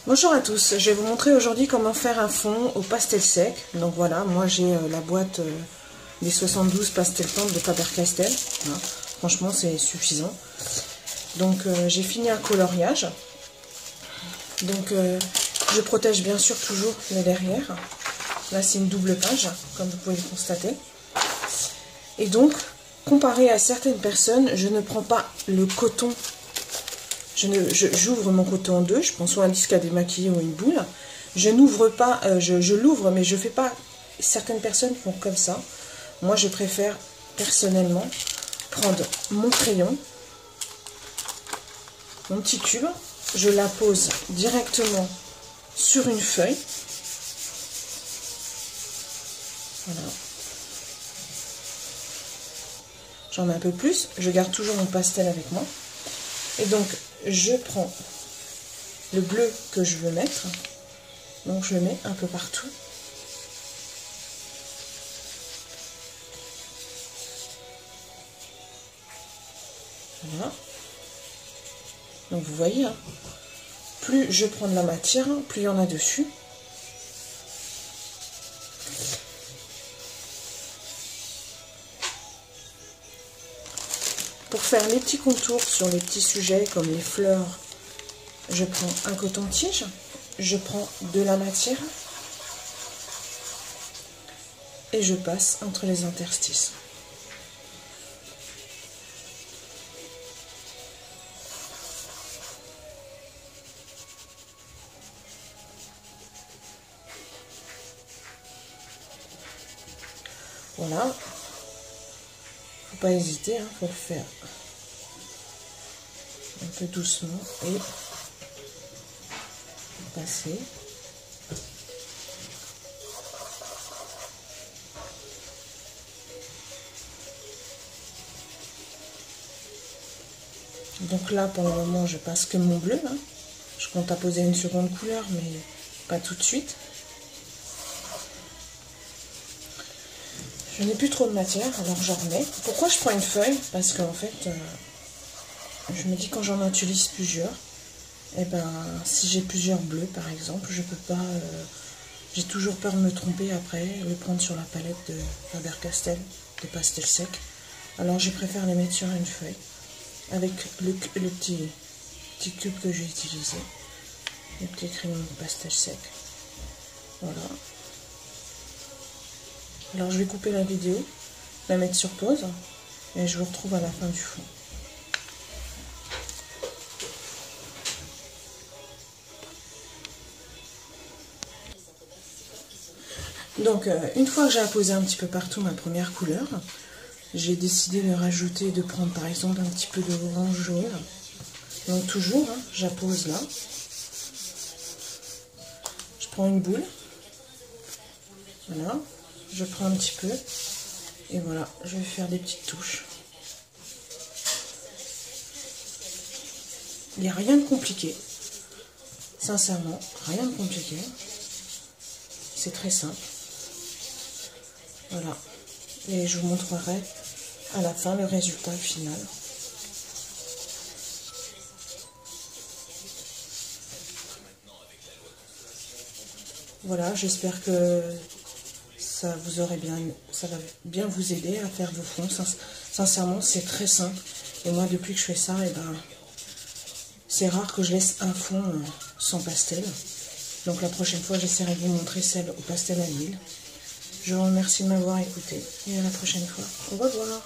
Bonjour à tous, je vais vous montrer aujourd'hui comment faire un fond au pastel sec. Donc voilà, moi j'ai la boîte des 72 pastel tendres de Faber-Castell. Hein. Franchement c'est suffisant. Donc j'ai fini un coloriage. Donc je protège bien sûr toujours le derrière. Là c'est une double page, comme vous pouvez le constater. Et donc, comparé à certaines personnes, je ne prends pas le coton. J'ouvre mon coton en deux, je prends soit un disque à démaquiller ou une boule. Je n'ouvre pas, je l'ouvre, mais je ne fais pas. Certaines personnes font comme ça. Moi, je préfère personnellement prendre mon crayon, mon petit tube, je la pose directement sur une feuille. Voilà. J'en mets un peu plus, je garde toujours mon pastel avec moi. Et donc, je prends le bleu que je veux mettre. Donc, je le mets un peu partout. Voilà. Donc, vous voyez, hein, plus je prends de la matière, plus il y en a dessus. Pour faire les petits contours sur les petits sujets comme les fleurs, je prends un coton-tige, je prends de la matière et je passe entre les interstices. Voilà. Faut pas hésiter, hein, faut le faire un peu doucement et passer. Donc là, pour le moment, je passe que mon bleu. Hein. Je compte à poser une seconde couleur, mais pas tout de suite. Je n'ai plus trop de matière, alors j'en remets. Pourquoi je prends une feuille? Parce qu'en fait, je me dis quand j'en utilise plusieurs, et ben si j'ai plusieurs bleus par exemple, je peux pas. J'ai toujours peur de me tromper après, le prendre sur la palette de Faber-Castell, de pastel sec. Alors je préfère les mettre sur une feuille, avec le petit cube que j'ai utilisé, le petit crayon de pastel sec. Voilà. Alors je vais couper la vidéo, la mettre sur pause, et je vous retrouve à la fin du fond. Donc une fois que j'ai apposé un petit peu partout ma première couleur, j'ai décidé de rajouter, de prendre par exemple un petit peu de orange jaune. Donc toujours, hein, j'appose là. Je prends une boule. Voilà. Je prends un petit peu. Et voilà, je vais faire des petites touches. Il n'y a rien de compliqué. Sincèrement, rien de compliqué. C'est très simple. Voilà. Et je vous montrerai à la fin le résultat final. Voilà, j'espère que ça va bien vous aider à faire vos fonds. Sincèrement, c'est très simple. Et moi, depuis que je fais ça, et ben, c'est rare que je laisse un fond sans pastel. Donc la prochaine fois, j'essaierai de vous montrer celle au pastel à l'huile. Je vous remercie de m'avoir écouté et à la prochaine fois. Au revoir.